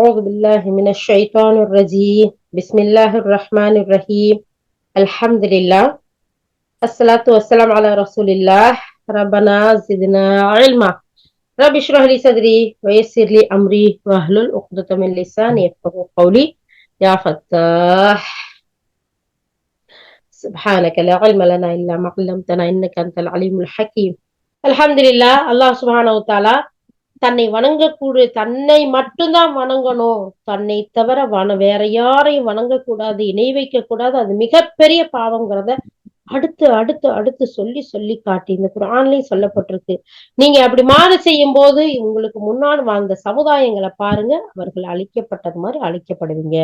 أعوذ بالله من الشيطان الرجيم بسم الله الرحمن الرحيم الحمد لله الصلاة والسلام على رسول الله ربنا زدنا علما رب اشرح لي صدري ويسر لي أمري واحلل عقدة من لساني يفقهوا قولي يا فتاح سبحانك لا علم لنا إلا ما علمتنا إنك أنت العليم الحكيم الحمد لله الله سبحانه وتعالى தன்னை வணங்கக்கூடிய தன்னை மட்டும்தான் வணங்கணும். தன்னை தவிர வேற யாரையும் வணங்கக்கூடாது, இணை வைக்க கூடாது. அது மிகப்பெரிய பாவங்கிறத அடுத்து அடுத்து அடுத்து சொல்லி சொல்லி காட்டி இந்த குர்ஆன்லயும் சொல்லப்பட்டிருக்கு. நீங்க அப்படி மாறு செய்யும் போது உங்களுக்கு முன்னால் வாழ்ந்த சமுதாயங்களை பாருங்க, அவர்கள் அழிக்கப்பட்டது மாதிரி அழிக்கப்படுவீங்க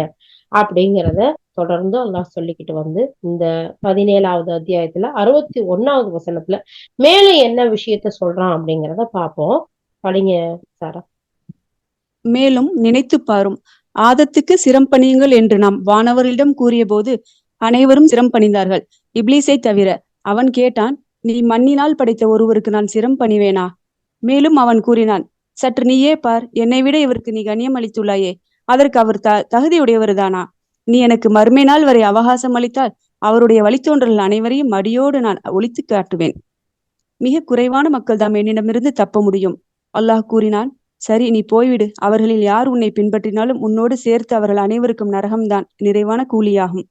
அப்படிங்கிறத தொடர்ந்து அல்லாஹ் சொல்லிக்கிட்டு வந்து இந்த 17வது அத்தியாயத்துல 61வது வசனத்துல மேலும் என்ன விஷயத்த சொல்றான் அப்படிங்கிறத பார்ப்போம். படிங்க சாரா. மேலும் நினைத்து பாரும், ஆதத்துக்கு சிரம் பணியுங்கள் என்று நாம் வானவரிடம் கூறிய போது அனைவரும் சிரம் பணிந்தார்கள், இப்லீஸை தவிர. அவன் கேட்டான், நீ மண்ணினால் படைத்த ஒருவருக்கு நான் சிரம் பணிவேனா? மேலும் அவன் கூறினான், சற்று நீயே பார், என்னை விட இவருக்கு நீ கண்ணியம் அளித்துள்ளாயே, அதற்கு அவர் தகுதியுடையவர்தானா? நீ எனக்கு மறுமை நாள் வரை அவகாசம் அளித்தால் அவருடைய வழித்தோன்றல் அனைவரையும் அடியோடு நான் ஒழித்து காட்டுவேன். மிக குறைவான மக்கள் தாம் என்னிடமிருந்து தப்ப முடியும். அல்லாஹ் கூறினான், சரி, நீ போய்விடு. அவர்களில் யார் உன்னை பின்பற்றினாலும் உன்னோடு சேர்த்து அவர்கள் அனைவருக்கும் நரகம்தான் நிறைவான கூலியாகும்.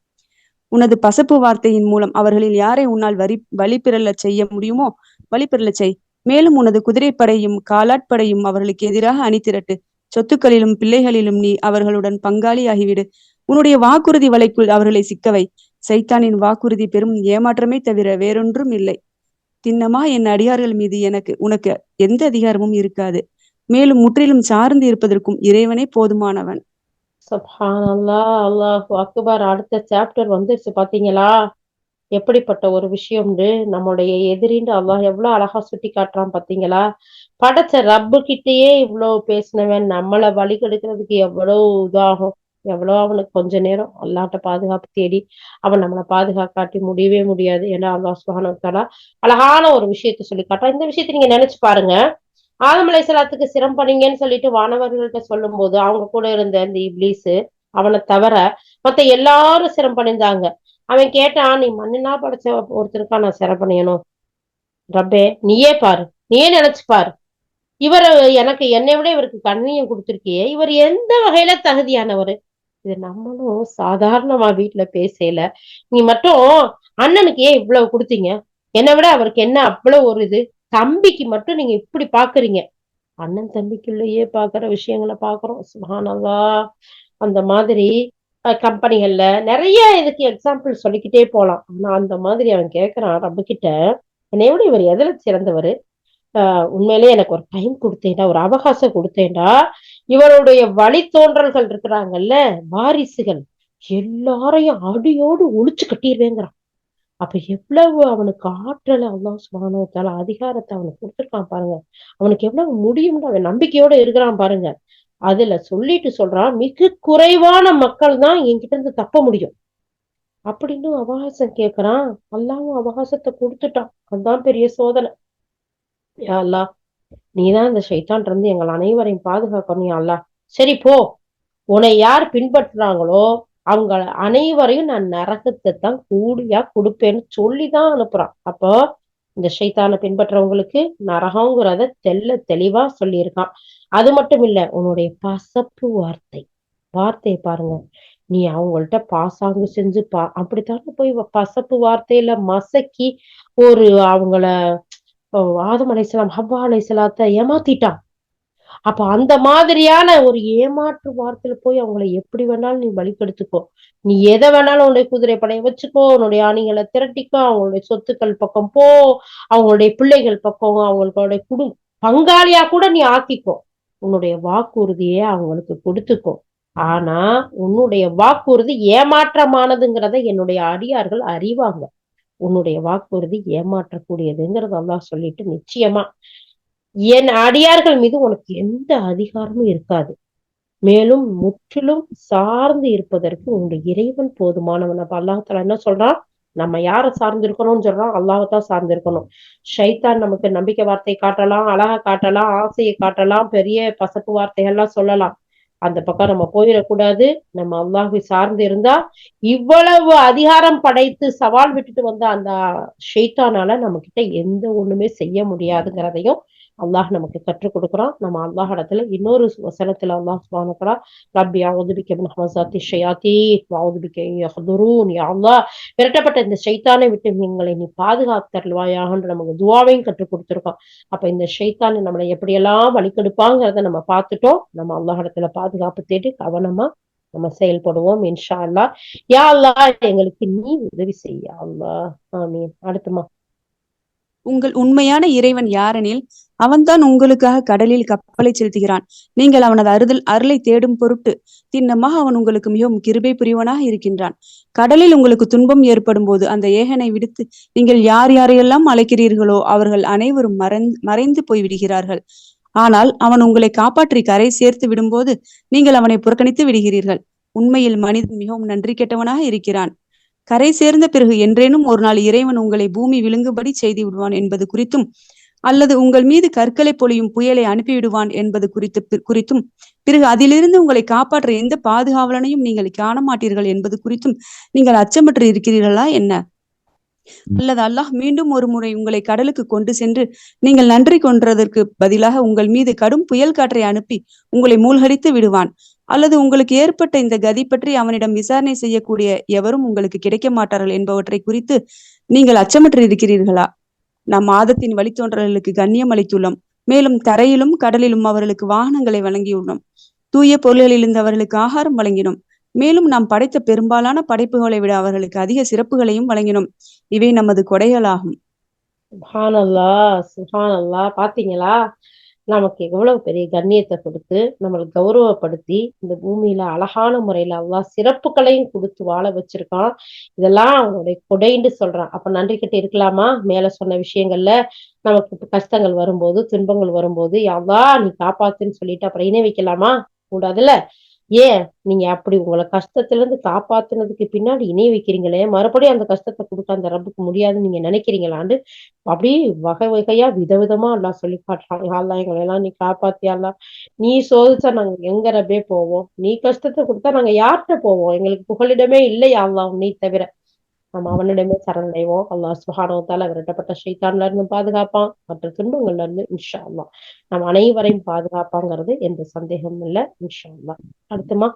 உனது பசப்பு வார்த்தையின் மூலம் அவர்களில் யாரை உன்னால் வழிபிறழச் செய்ய முடியுமோ வழிபிறழச் செய். மேலும் உனது குதிரைப்படையும் காலாட்படையும் அவர்களுக்கு எதிராக அணிதிரட்டு. சொத்துக்களிலும் பிள்ளைகளிலும் நீ அவர்களுடன் பங்காளியாகிவிடு. உன்னுடைய வாக்குறுதி வலைக்குள் அவர்களை சிக்கவை. சைத்தானின் வாக்குறுதி பெரும் ஏமாற்றமே தவிர வேறொன்றும் இல்லை. திண்ணமா என் அடியார்கள் மீது உனக்கு எந்த அதிகாரமும் இருக்காது. மேலும் முற்றிலும் சார்ந்து இருப்பதற்கும் இறைவனே போதுமானவன். சுப்ஹானல்லாஹ், அல்லாஹு அக்பர். அடுத்த சாப்டர் வந்துருச்சு பாத்தீங்களா? எப்படிப்பட்ட ஒரு விஷயம்னு நம்முடைய எதிரின்னு அல்லாஹ் எவ்வளவு அழகா சுட்டி காட்டுறான் பாத்தீங்களா? படைச்ச ரப்பு கிட்டயே இவ்வளவு பேசினவன் நம்மளை வழி கெடுக்கிறதுக்கு எவ்வளவு இதாகும். எவ்வளவு அவனுக்கு கொஞ்ச நேரம் அல்லாட்ட பாதுகாப்பு தேடி அவன் நம்மளை பாதுகாக்காட்டி முடியவே முடியாது. ஏன்னா அல்லாஹ் சுப்ஹானஹு வ தஆலா அழகான ஒரு விஷயத்த சொல்லி காட்டுறான். இந்த விஷயத்த நீங்க நினைச்சு பாருங்க. ஆதம் அலைஹிஸ்ஸலாத்துக்கு சிரம் பண்ணீங்கன்னு சொல்லிட்டு வானவர்கள்ட்ட சொல்லும் போது அவங்க கூட இருந்த இந்த இப்லீஸ் அவனை தவிர மத்த எல்லாரும் சிரம் பண்ணியிருந்தாங்க. அவன் கேட்டான், நீ மண்ணுனா படைச்ச ஒருத்தருக்கா நான் சிரம் பண்ணியணும்? ரப்பே, நீயே பாரு, நீயே நினைச்சு பாரு. இவர் எனக்கு என்னை விட இவருக்கு கண்ணியம் கொடுத்திருக்கியே, இவர் எந்த வகையில தகுதியானவர்? இது நம்மளும் சாதாரணமா வீட்டுல பேசல. நீ மட்டும் அண்ணனுக்கு ஏன் இவ்வளவு கொடுத்தீங்க? என்னை விட அவருக்கு என்ன அவ்வளவு ஒரு இது? தம்பிக்கு மட்டும் நீங்க இப்படி பாக்குறீங்க. அண்ணன் தம்பிக்குள்ளேயே பாக்குற விஷயங்களை பாக்குறோம். சுப்ஹானல்லாஹ். அந்த மாதிரி கம்பெனிகள்ல நிறைய இதுக்கு எக்ஸாம்பிள் சொல்லிக்கிட்டே போலாம். ஆனா அந்த மாதிரி அவன் கேட்கறான் ரப்பு கிட்ட, என்னை விட இவர் எதுல சிறந்தவர்? உண்மையிலேயே எனக்கு ஒரு டைம் கொடுத்தேன்டா, ஒரு அவகாசம் கொடுத்தேன்டா, இவருடைய வழித்தோன்றல்கள் இருக்கிறாங்கல்ல, வாரிசுகள் எல்லாரையும் அடியோடு ஒழிச்சு கட்டிடுவேங்கிறான். அப்ப எவ்வளவு அவனுக்கு ஆற்றலை அல்லாஹ் சுப்ஹானஹு வ தஆலா அதிகாரத்தை அவனுக்கு கொடுத்துருக்கான் பாருங்க. அவனுக்கு எவ்வளவு முடியும்னு அவன் நம்பிக்கையோட இருக்கிறான் பாருங்க. அதுல சொல்லிட்டு சொல்றான், மிக குறைவான மக்கள் தான் என்கிட்ட இருந்து தப்ப முடியும் அப்படின்னு அவகாசம் கேட்கிறான். அல்லாவும் அவகாசத்தை கொடுத்துட்டான். அதுதான் பெரிய சோதனை. யா அல்லாஹ், நீதான் இந்த ஷைத்தான் இருந்து எங்கள் அனைவரையும் பாதுகாக்கணும் யா அல்லாஹ். சரி போ, உன்னை யார் பின்பற்றுறாங்களோ அவங்க அனைவரையும் நான் நரகத்தை தான் கூலியா கொடுப்பேன்னு சொல்லிதான் அனுப்புறான். அப்போ இந்த ஷைத்தானை பின்பற்றவங்களுக்கு நரகங்கிறத தெளிவா சொல்லியிருக்கான். அது மட்டும் இல்ல, உன்னுடைய பசப்பு வார்த்தையை பாருங்க. நீ அவங்கள்ட்ட பாசாங்கு செஞ்சு அப்படித்தானே போய் பசப்பு வார்த்தையில மசக்கி ஒரு அவங்கள ஆதம் அலைஹிஸ்ஸலாம் ஹவ்வா அலைஹிஸ்ஸலாத்தை ஏமாத்திட்டான். அப்ப அந்த மாதிரியான ஒரு ஏமாற்று வார்த்தையில போய் அவங்களை எப்படி வேணாலும் நீ வழிபடுத்திக்கோ. நீ எதை வேணாலும் உன்னுடைய குதிரை படையை வச்சுக்கோ, உன்னுடைய அணிகளை திரட்டிக்கோ, அவங்களுடைய சொத்துக்கள் பக்கம் போ, அவங்களுடைய பிள்ளைகள் பக்கம் அவங்களுடைய பங்காளியா கூட நீ ஆக்கிக்கோ. உன்னுடைய வாக்குறுதியே அவங்களுக்கு கொடுத்துக்கோ. ஆனா உன்னுடைய வாக்குறுதி ஏமாற்றமானதுங்கிறத என்னுடைய அடியார்கள் அறிவாங்க. உன்னுடைய வாக்குறுதி ஏமாற்றக்கூடியதுங்கிறத அல்லாஹ் சொல்லிட்டு, நிச்சயமா என் அடியார்கள் மீது உனக்கு எந்த அதிகாரமும் இருக்காது. மேலும் முற்றிலும் சார்ந்து இருப்பதற்கு உன்னுடைய இறைவன் போதுமானவன். அப்ப அல்லாஹ் தஆலா என்ன சொல்றான்? நம்ம யாரை சார்ந்து இருக்கணும்னு சொல்றான்? அல்லாஹ்தான் சார்ந்து இருக்கணும். ஷைத்தான் நமக்கு நம்பிக்கை வார்த்தை காட்டலாம், அழகா காட்டலாம், ஆசையை காட்டலாம், பெரிய பசப்பு வார்த்தைகள்லாம் சொல்லலாம். அந்த பக்கம் நம்ம போயிடக்கூடாது. நம்ம அல்லாஹ்வை சார்ந்து இருந்தா இவ்வளவு அதிகாரம் படைத்து சவால் விட்டுட்டு வந்த அந்த ஷைத்தானால நம்ம கிட்ட எந்த ஒண்ணுமே செய்ய முடியாதுங்கிறதையும் அல்லாஹ் நமக்கு கற்றுக் கொடுக்குறான். நம்ம அல்லாஹ் இடத்துல இன்னொரு வசனத்துல அல்லாஹ் சுப்ஹானஹு வ தஆலா ரப்பி அஊது பிக்க மின் ஹமஸாத்தி ஷயாத்தீன் வ அஊது பிக்க அன் யஹ்துரூன், யா அல்லாஹ் விரட்டப்பட்ட இந்த ஷைத்தானை விட்டு எங்களை நீ பாதுகாத்தருள்வாயாகன்னு நமக்கு துஆவையும் கற்றுக் கொடுத்திருக்கான். அப்ப இந்த ஷைத்தான் நம்மளை எப்படியெல்லாம் வழிகெடுப்பாங்கிறத நம்ம பார்த்துட்டோம். நம்ம அல்லாஹ் இடத்துல பாதுகாப்பு தேடி கவனமா நம்ம செயல்படுவோம் இன்ஷா அல்லாஹ். யா அல்லாஹ் எங்களுக்கு நீ உதவி செய்ய அல்லாஹ். ஆமீன். அடுத்துமா. உங்கள் உண்மையான இறைவன் யாரெனில் அவன்தான் உங்களுக்காக கடலில் கப்பலை செலுத்துகிறான். நீங்கள் அவனது அருளை தேடும் பொருட்டு திண்ணமாக அவன் உங்களுக்கு மிகவும் கிருபை புரிவனாக இருக்கின்றான். கடலில் உங்களுக்கு துன்பம் ஏற்படும் போது அந்த ஏகனை விடுத்து நீங்கள் யார் யாரையெல்லாம் அழைக்கிறீர்களோ அவர்கள் அனைவரும் மறைந்து போய்விடுகிறார்கள். ஆனால் அவன் உங்களை காப்பாற்றி கரை சேர்த்து விடும்போது நீங்கள் அவனை புறக்கணித்து விடுகிறீர்கள். உண்மையில் மனிதன் மிகவும் நன்றி கெட்டவனாக இருக்கிறான். கரை சேர்ந்த பிறகு என்றேனும் ஒரு நாள் இறைவன் உங்களை பூமி விழுங்கும்படி செய்து விடுவான் என்பது குறித்தும், அல்லது உங்கள் மீது கற்களை பொழியும் புயலை அனுப்பிவிடுவான் என்பது குறித்தும், பிறகு அதிலிருந்து உங்களை காப்பாற்ற எந்த பாதுகாவலனையும் நீங்கள் காண மாட்டீர்கள் என்பது குறித்தும் நீங்கள் அச்சமற்று இருக்கிறீர்களா என்ன? அல்லது அல்லாஹ் மீண்டும் ஒரு முறை உங்களை கடலுக்கு கொண்டு சென்று நீங்கள் நன்றி கொன்றதற்கு பதிலாக உங்கள் மீது கடும் புயல் காற்றை அனுப்பி உங்களை மூழ்கடித்து விடுவான். அல்லது உங்களுக்கு ஏற்பட்ட இந்த கதி பற்றி அவனிடம் விசாரணை செய்யக்கூடிய எவரும் உங்களுக்கு கிடைக்க மாட்டார்கள் என்பவற்றை குறித்து நீங்கள் அச்சமற்று இருக்கிறீர்களா? நாம் ஆதத்தின் வழித்தோன்றல்களுக்கு கண்ணியம் அளித்துள்ளோம். மேலும் தரையிலும் கடலிலும் அவர்களுக்கு வாகனங்களை வழங்கியுள்ளோம். தூய பொருள்களிலிருந்து அவர்களுக்கு ஆகாரம் வழங்கினோம். மேலும் நாம் படைத்த பெரும்பாலான படைப்புகளை விட அவர்களுக்கு அதிக சிறப்புகளையும் வழங்கினோம். இவை நமது கொடைகளாகும். சுப்ஹானல்லாஹ், சுப்ஹானல்லாஹ். பாத்தீங்களா, நமக்கு எவ்வளவு பெரிய கண்ணியத்தை கொடுத்து நம்மளை கௌரவப்படுத்தி இந்த பூமியில அழகான முறையில அல்லாஹ் சிறப்புகளையும் கொடுத்து வாழ வச்சிருக்கான். இதெல்லாம் அவனுடைய கொடைன்னு சொல்றான். அப்ப நன்றி கட்டி இருக்கலாமா? மேல சொன்ன விஷயங்கள்ல நமக்கு இப்ப கஷ்டங்கள் வரும்போது, துன்பங்கள் வரும்போது, யா அல்லாஹ் நீ காப்பாத்துன்னு சொல்லிட்டு அப்புறம் இணை வைக்கலாமா? கூடாதுல்ல. ஏன் நீங்க அப்படி உங்களை கஷ்டத்துல இருந்து காப்பாத்துனதுக்கு பின்னாடி இணை வைக்கிறீங்களே, மறுபடியும் அந்த கஷ்டத்தை கொடுக்க அந்த ரப்புக்கு முடியாதுன்னு நீங்க நினைக்கிறீங்களான்னு அப்படியே வகை வகையா விதவிதமா அல்லாஹ் சொல்லி காட்டுறான். யா அல்லாஹ் எங்களை எல்லாம் நீ காப்பாத்தியா அல்லாஹ். நீ சோதிச்சா நாங்க எங்க ரப்பே போவோம்? நீ கஷ்டத்தை கொடுத்தா நாங்க யார்கிட்ட போவோம்? எங்களுக்கு புகலிடமே இல்லை யா அல்லாஹ் உன்னை தவிர. நம்ம அவனிடமே சரணடைவோம். அல்லாஹ் சுப்ஹானஹு வ தஆலா விரட்டப்பட்ட ஷைத்தான்ல இருந்து பாதுகாப்பான். மற்ற துன்பங்கள்ல இருந்து இன்ஷா அல்லாஹ் நம்ம அனைவரையும் பாதுகாப்பாங்கிறது எந்த சந்தேகமும் இல்லை இன்ஷா அல்லாஹ். அடுத்துமா.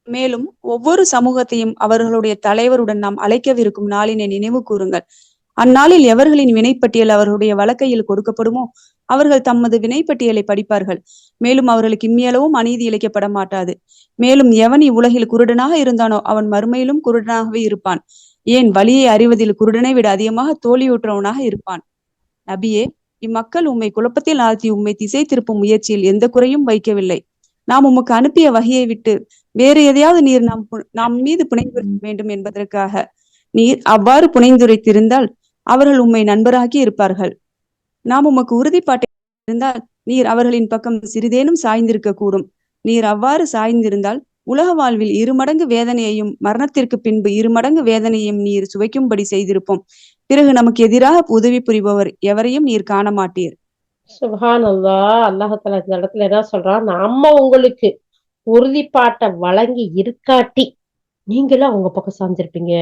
மேலும் ஒவ்வொரு சமூகத்தையும் அவர்களுடைய தலைவருடன் நாம் அழைக்கவிருக்கும் நாளினை நினைவு கூறுங்கள். அந்நாளில் எவர்களின் வினைப்பட்டியல் அவர்களுடைய வழக்கையில் கொடுக்கப்படுமோ அவர்கள் தமது வினைப்பட்டியலை படிப்பார்கள். மேலும் அவர்களுக்கு இம்மியளவும் அநீதி இழைக்கப்பட மாட்டாது. மேலும் எவன் இவ்வுலகில் குருடனாக இருந்தானோ அவன் மறுமையிலும் குருடனாகவே இருப்பான். ஏன் வழியை அறிவதில் குருடனை விட அதிகமாக தோல்வியுற்றவனாக இருப்பான். நபியே, இம்மக்கள் உம்மை குழப்பத்தில் ஆழ்த்தி உம்மை திசை திருப்பும் முயற்சியில் எந்த குறையும் வைக்கவில்லை. நாம் உமக்கு அனுப்பிய வகையை விட்டு வேறு எதையாவது நீர் நாம் மீது புனைந்துரைக்க வேண்டும் என்பதற்காக நீர் அவ்வாறு புனைந்துரைத்திருந்தால் அவர்கள் உம்மை நண்பராகி இருப்பார்கள். நாம் உமக்கு உறுதிப்பாட்டை இருந்தால் நீர் அவர்களின் பக்கம் சிறிதேனும் சாய்ந்திருக்க கூடும். நீர் அவ்வாறு சாய்ந்திருந்தால் உலக வாழ்வில் 2 மடங்கு வேதனையையும் மரணத்திற்கு பின்பு 2 மடங்கு வேதனையையும் நீர் சுவைக்கும்படி செய்திருப்போம். பிறகு நமக்கு எதிராக உதவி புரிபவர் எவரையும் நீர் காண மாட்டீர். சுப்ஹானல்லாஹ். அல்லாஹ் தஆலா இந்த இடத்துல என்ன சொல்றான்? நம்ம உங்களுக்கு உறுதிப்பாட்டை வழங்கி இருக்காட்டி நீங்களும் அவங்க பக்கம் சார்ந்திருப்பீங்க.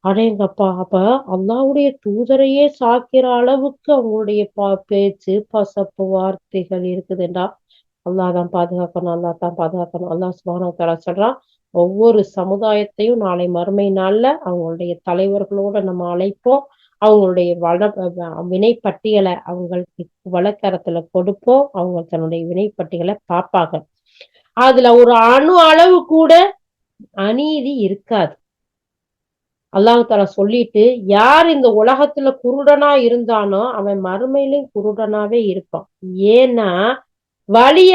அடேங்கப்பா. அப்ப அல்லாஹ்வுடைய தூதரையே சாக்கிற அளவுக்கு அவங்களுடைய பேச்சு, பசப்பு, வார்த்தைகள் இருக்குதுண்டா. அல்லாஹ் தான் பாதுகாக்கணும், அல்லாஹ் தான் பாதுகாக்கணும். அல்லாஹ் சுப்ஹானஹு வ தஆலா சொல்றான், ஒவ்வொரு சமுதாயத்தையும் நாளை மறுமை நாள்ல அவங்களுடைய தலைவர்களோட நம்ம அழைப்போம். அவங்களுடைய வினைப்பட்டியலை அவங்களுக்கு வழக்கரத்துல கொடுப்போம். அவங்க தன்னுடைய வினைப்பட்டியலை பார்ப்பாங்க. அதுல ஒரு அணு அளவு கூட அநீதி இருக்காது. அல்லாஹ் தஆலா சொல்லிட்டு, யார் இந்த உலகத்துல குருடனா இருந்தானோ அவன் மறுமையிலும் குருடனாவே இருப்பான். ஏன்னா வலிய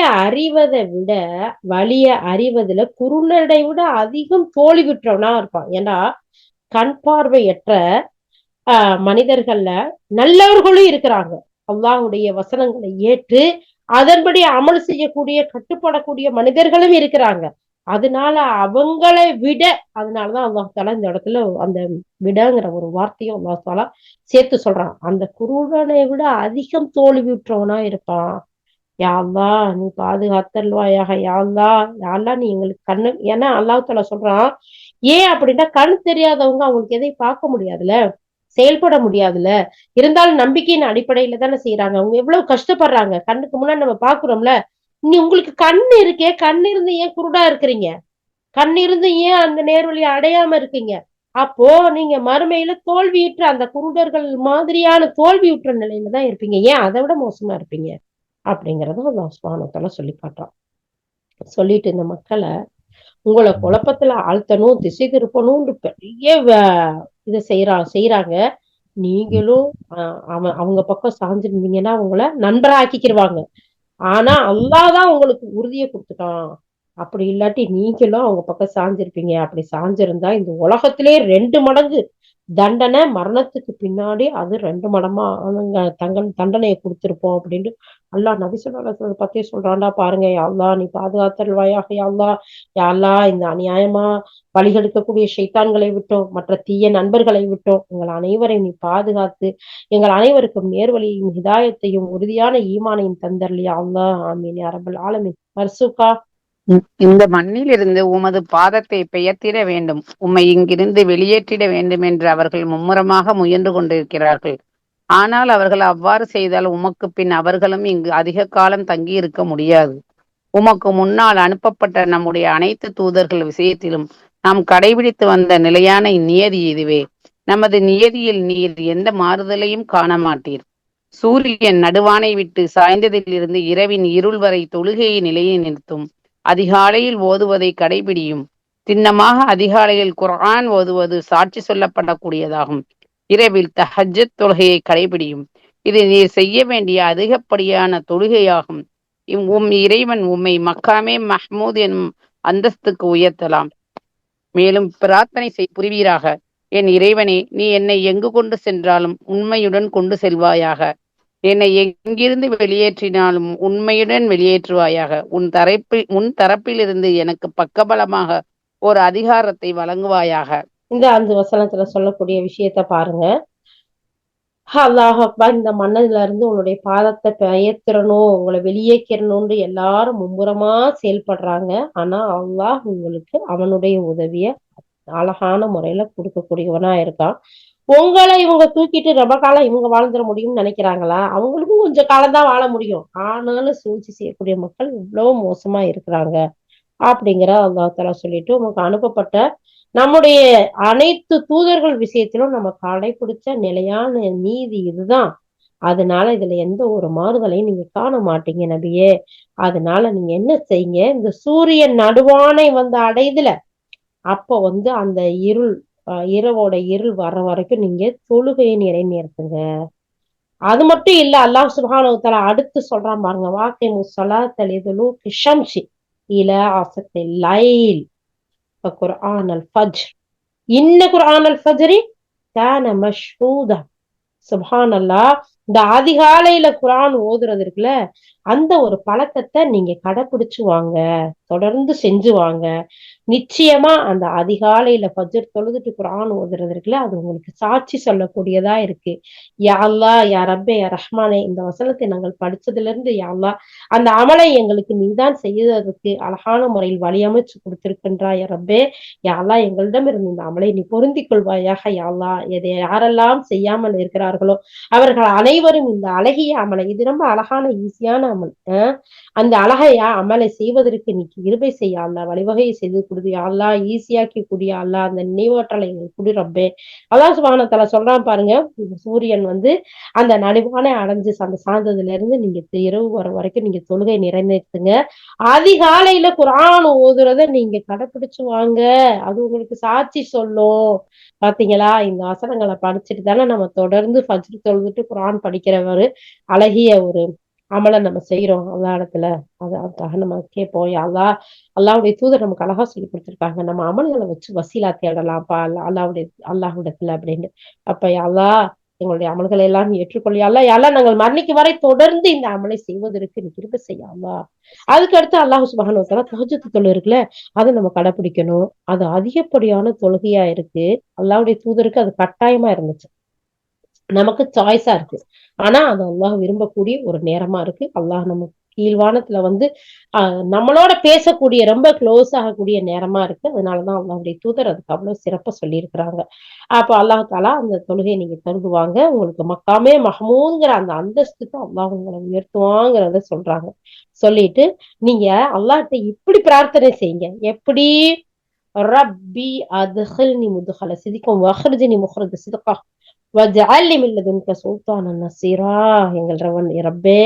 அறிவதுல குருடனை விட அதிகம் தோல்வியுற்றவனா இருப்பான். ஏன்னா கண் பார்வையற்ற மனிதர்கள்ல நல்லவர்களும் இருக்கிறாங்க. அல்லாஹ்வுடைய வசனங்களை ஏற்று அதன்படி அமல் செய்யக்கூடிய, கட்டுப்படக்கூடிய மனிதர்களும் இருக்கிறாங்க. அதனால அவங்களை விட, அதனாலதான் அல்லாஹ் தஆலா இந்த இடத்துல அந்த விடங்கிற ஒரு வார்த்தையும் அல்லாஹ் தஆலா சேர்த்து சொல்றான். அந்த குருடனை விட அதிகம் தோல்வியுற்றவனா இருப்பான். யா அல்லாஹ் நீ பாதுகாத்தல்வாயாக, யா அல்லாஹ், யா அல்லாஹ் நீ எங்களுக்கு கண்ணு. ஏன்னா அல்லாஹ் தஆலா சொல்றான், ஏன் அப்படின்னா கண் தெரியாதவங்க அவங்களுக்கு எதையும் பார்க்க முடியாதுல்ல, செயல்பட முடியாதுல்ல. இருந்தாலும் நம்பிக்கையின் அடிப்படையில தானே செய்யறாங்க. அவங்க எவ்வளவு கஷ்டப்படுறாங்க, கண்ணுக்கு முன்னாடி நம்ம பாக்குறோம்ல. நீ உங்களுக்கு கண் இருக்கே, கண் இருந்து ஏன் குருடா இருக்கிறீங்க? கண் இருந்து ஏன் அந்த நேர்வழியை அடையாம இருக்கீங்க? அப்போ நீங்க மறுமையில தோல்வியுற்ற அந்த குருடர்கள் மாதிரியான தோல்வியுற்ற நிலையில தான் இருப்பீங்க. ஏன் அதை விட மோசமா இருப்பீங்க அப்படிங்கறத அல்லாஹ் சுப்ஹானஹு வ தஆலா சொல்லி காட்டுறான். சொல்லிட்டு இந்த மக்களை உங்களை குழப்பத்துல ஆழ்த்தணும், திசை திருப்பணும்னு பெரிய இதை செய்யறாங்க. நீங்களும் அவங்க பக்கம் சாஞ்சிருந்தீங்கன்னா அவங்கள நண்பரா ஆக்கிக்கிருவாங்க. ஆனா அல்லாஹ் உங்களுக்கு உறுதியை கொடுத்துட்டான். அப்படி இல்லாட்டி நீங்களும் அவங்க பக்கம் சாஞ்சிருப்பீங்க. அப்படி சாஞ்சிருந்தா இந்த உலகத்திலே 2 மடங்கு தண்டனை, மரணத்துக்கு பின்னாடி அது 2 மடமா அவங்க தண்டனையை கொடுத்திருப்போம் அப்படின்னு அல்லாஹ் நபி ஸல்லல்லாஹு அலைஹி வஸல்லம் பத்தி சொல்றான்டா பாருங்க. யா அல்லாஹ் நீ பாதுகாத்தல்வாயாக, யா அல்லாஹ், யா அல்லாஹ் இந்த அநியாயமா வழிகெடுக்கக்கூடிய ஷைத்தான்களை விட்டோம், மற்ற தீய நண்பர்களை விட்டோம் எங்கள் அனைவரையும் நீ பாதுகாத்து எங்கள் அனைவருக்கும் நேர்வழியையும் ஹிதாயத்தையும் உறுதியான ஈமானையும் தந்தரல் யா அல்லாஹ். ஆமீன் யா ரப்பல் ஆலமீன். மர்சூகா. இந்த மண்ணிலிருந்து உமது பாதத்தை பெயர்த்திட வேண்டும், உம்மை இங்கிருந்து வெளியேற்றிட வேண்டும் என்று அவர்கள் மும்முரமாக முயன்று கொண்டிருக்கிறார்கள். ஆனால் அவர்கள் அவ்வாறு செய்தால் உமக்கு பின் அவர்களும் இங்கு அதிக காலம் தங்கியிருக்க முடியாது. உமக்கு முன்னால் அனுப்பப்பட்ட நம்முடைய அனைத்து தூதர்கள் விஷயத்திலும் நாம் கடைபிடித்து வந்த நிலையான நியதி இதுவே. நமது நியதியில் நீர் எந்த மாறுதலையும் காண மாட்டீர். சூரியன் நடுவானை விட்டு சாய்ந்ததிலிருந்து இரவின் இருள் வரை தொழுகையை நிலையை நிறுத்தும். அதிகாலையில் ஓதுவதை கடைபிடியும். திண்ணமாக அதிகாலையில் குர்ஆன் ஓதுவது சாட்சி சொல்லப்படக்கூடியதாகும். இரவில் தஹஜ்ஜத் தொழுகையை கடைபிடியும். இது நீர் செய்ய வேண்டிய அதிகப்படியான தொழுகையாகும். உம் இறைவன் உம்மை மக்காமே மஹ்மூத் எனும் அந்தஸ்துக்கு உயர்த்தலாம். மேலும் பிரார்த்தனை புரிவீராக, என் இறைவனே, நீ என்னை எங்கு கொண்டு சென்றாலும் உண்மையுடன் கொண்டு செல்வாயாக. என்னை எங்கிருந்து வெளியேற்றினாலும் உண்மையுடன் வெளியேற்றுவாயாக. உன் தரப்பிலிருந்து எனக்கு பக்கபலமாக ஒரு அதிகாரத்தை வழங்குவாயாக. இந்த 5 வசனத்துல சொல்லக்கூடிய விஷயத்த பாருங்க. அல்லாஹ் அக்பர். இந்த மண்ணில இருந்து உங்களுடைய பாதத்தை பெயர்த்திரணும், உங்களை வெளியேற்றணும்னு எல்லாரும் மும்முரமா செயல்படுறாங்க. ஆனா அல்லாஹ் உங்களுக்கு அவனுடைய உதவிய அழகான முறையில கொடுக்கக்கூடியவனா இருக்கான். உங்களை இவங்க தூக்கிட்டு ரொம்ப காலம் இவங்க வாழ்ந்துட முடியும்னு நினைக்கிறாங்களா? அவங்களுக்கும் கொஞ்சம் காலம் தான் வாழ முடியும். ஆனாலும் சூழ்ச்சி செய்யக்கூடிய மக்கள் இவ்வளவு மோசமா இருக்கிறாங்க அப்படிங்கிற அல்லாஹ் தஆலா சொல்லிட்டு, உங்களுக்கு அனுப்பப்பட்ட நம்முடைய அனைத்து தூதர்கள் விஷயத்திலும் நம்ம கடைபிடிச்ச நிலையான நீதி இதுதான். அதனால இதுல எந்த ஒரு மாறுதலையும் நீங்க காண மாட்டீங்க நபியே. அதனால நீங்க என்ன செய்யுங்க, இந்த சூரியன் நடுவானை வந்து அடையுதுல, அப்ப அந்த இருள் இரவோட இருள் வர்ற வரைக்கும் நீங்க தொழுகையை நிறைவேற்றுங்க. அது மட்டும் இல்ல, அல்லாஹ் சுப்ஹானஹு வ தஆலா அடுத்து சொல்றான் பாருங்க, வாக்கிமுஸ் ஸலாத்த லிதுலூகி ஷம்ஸி இலா அஸத்தில் லைல் குர்ஆனல் ஃபஜ்ர் இன்ன குர்ஆனல் ஃபஜ்ரி கான மஷ்ஹூதா. சுப்ஹானல்லாஹ். இந்த அதிகாலையில குர்ஆன் ஓதுறது இருக்குல்ல, அந்த ஒரு பழக்கத்தை நீங்க கடைபிடிச்சு வாங்க, தொடர்ந்து செஞ்சு வாங்க. நிச்சயமா அந்த அதிகாலையில ஃபஜ்ர் தொழுதுட்டு குர்ஆன் ஓதுறது இருக்குல்ல, அது உங்களுக்கு சாட்சி சொல்லக்கூடியதா இருக்கு. யா அல்லாஹ், யா ரப்பே, யா ரஹ்மானே, இந்த வசனத்தை நாங்கள் படிச்சதுல இருந்து யா அல்லாஹ் அந்த அமலை எங்களுக்கு நீதான் செய்யறதுக்கு அழகான முறையில் வழியமைச்சு கொடுத்திருக்கின்றாய் யா ரப்பே. யா அல்லாஹ் எங்களிடம் இருந்து இந்த அமலை நீ பொருந்திக் கொள்வாயாக யா அல்லாஹ். எதை யாரெல்லாம் செய்யாமல் இருக்கிறார்களோ அவர்கள் அனைவரும் இந்த அழகிய அமலை, இது ரொம்ப அழகான ஈஸியான அமல், அந்த அழகையா அமலை செய்வதற்கு நீ கிருபை செய்ய அல்லாஹ், வழிவகையை செய்து குடுது யா அல்லாஹ், ஈஸியாக்கி குடி யா அல்லாஹ், அந்த நினைவாற்றலை எங்களுக்கு குடி ரப்பே. அல்லாஹ் சுப்ஹானஹு வ தஆலா சொல்றான் பாருங்க, சூரியன் அந்த நடுவானை அடைஞ்சு அந்த சாய்ந்ததுல இருந்து நீங்க இரவு வர வரைக்கும் நீங்க தொழுகை நிறைவேற்றுங்க. அதிகாலையில குர்ஆன் ஓதுறத நீங்க கடைபிடிச்சு வாங்க, அது உங்களுக்கு சாட்சி சொல்லும். பாத்தீங்களா, இந்த வசனங்களை படிச்சுட்டு தானே நம்ம தொடர்ந்து ஃபஜ்ர் தொழுதுட்டு குர்ஆன் படிக்கிறவரு அழகிய ஒரு அமலை நம்ம செய்யறோம் அல்லா இடத்துல. அதுக்காக நம்ம கேட்போம், யா அல்லாஹ், அல்லாஹ்வுடைய தூதர் நமக்கு அழகா சொல்லி கொடுத்திருக்காங்க, நம்ம அமல்களை வச்சு வசீலா தேடலாம்ப்பா அல்லாஹ்விடத்துல அப்படின்னு. அப்ப யா அல்லாஹ் எங்களுடைய அமல்களை எல்லாம் ஏற்றுக்கொள்ள யா அல்லாஹ். யா அல்லாஹ் நாங்கள் மரணிக்கு வரை தொடர்ந்து இந்த அமலை செய்வதற்கு நீ கிருபை செய்ய அல்லாஹ். அதுக்கு அடுத்து அல்லாஹ் சுப்ஹானஹு வ தஆலா தஹஜ்ஜுத் தொழுகை இருக்குல்ல, அதை நம்ம கடைபிடிக்கணும். அது அதிகப்படியான தொழுகையா இருக்கு. அல்லாஹ்வுடைய தூதருக்கு அது கட்டாயமா இருந்துச்சு, நமக்கு சாய்ஸா இருக்கு. ஆனா அது அல்லாஹ் விரும்பக்கூடிய ஒரு நேரமா இருக்கு. அல்லாஹ் நமக்கு கீழ்வானத்துல வந்து நம்மளோட பேசக்கூடிய ரொம்ப க்ளோஸ் ஆகக்கூடிய நேரமா இருக்கு. அதனாலதான் அல்லாஹ்வுடைய தூதர் அதுக்கு அவ்வளவு சிறப்பா சொல்லியிருக்கிறாங்க. அப்ப அல்லாஹ் தாலா அந்த தொழுகையை நீங்க தொழுதுவாங்க, உங்களுக்கு மக்காமே மஹமூதுங்கிற அந்த அந்தஸ்துக்கு அல்லாஹ் உங்களை உயர்த்துவாங்கிறத சொல்றாங்க. சொல்லிட்டு நீங்க அல்லாஹ்ட்ட இப்படி பிரார்த்தனை செய்யுங்க. எப்படி? ரப்பி அத்ஹில்னி முத்ஹல சிதிக்கும் வஹ்ரிஜ்னி முஹ்ரஜ சித்கா வஜ்அல்னி மின் லதுன்க சுல்தானன் நஸீரா. எங்கள் ரப்பே,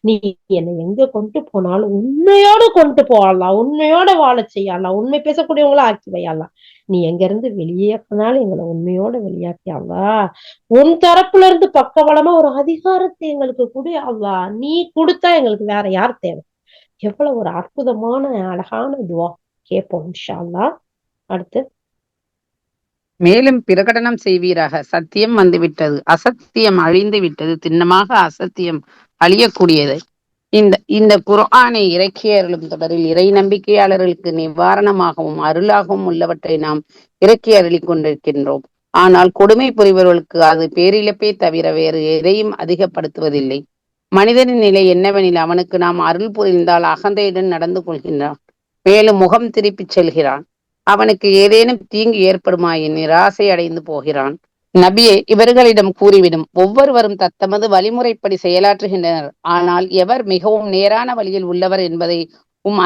நீ என்னை எங்க கொண்டு போனாலும் உண்மையோட கொண்டு போகலாம், உண்மையோட வாழ செய்யலாம், உண்மை பேசக்கூடியவங்களா ஆக்கி வையலாம். நீ எங்க இருந்து வெளியேற்றினாலும் எங்களை உண்மையோட வெளியாக்கியாளா, உன் தரப்புல இருந்து பக்கபலமா ஒரு அதிகாரத்தை எங்களுக்கு கொடு அல்லா. நீ கொடுத்தா எங்களுக்கு வேற யார் தேவை? எவ்வளவு ஒரு அற்புதமான அழகான துவா. கேட்போம் இன்ஷா அல்லாஹ். அடுத்து மேலும் பிரகடனம் செய்வீராக, சத்தியம் வந்துவிட்டது, அசத்தியம் அழிந்து விட்டது, திண்ணமாக அசத்தியம் அழியக்கூடியது. இந்த இந்த குர்ஆனை இறக்கி அருளும் தொடரில் இறை நம்பிக்கையாளர்களுக்கு நிவாரணமாகவும் அருளாகவும் உள்ளவற்றை நாம் இறக்கி அருளிக் கொண்டிருக்கின்றோம். ஆனால் கொடுமை புரிபவர்களுக்கு அது பேரிழப்பே தவிர வேறு எதையும் அதிகப்படுத்துவதில்லை. மனிதனின் நிலை என்னவெனில், அவனுக்கு நாம் அருள் புரிந்தால் அகந்தையுடன் நடந்து கொள்கின்றான், மேலும் முகம் திருப்பிச் செல்கிறான். அவனுக்கு ஏதேனும் தீங்கு ஏற்படுமாயின் நிராசை அடைந்து போகிறான். நபியே, இவர்களிடம் கூறிவிடும், ஒவ்வொருவரும் தத்தமது வழிமுறைப்படி செயலாற்றுகின்றனர். ஆனால் எவர் மிகவும் நேரான வழியில் உள்ளவர் என்பதை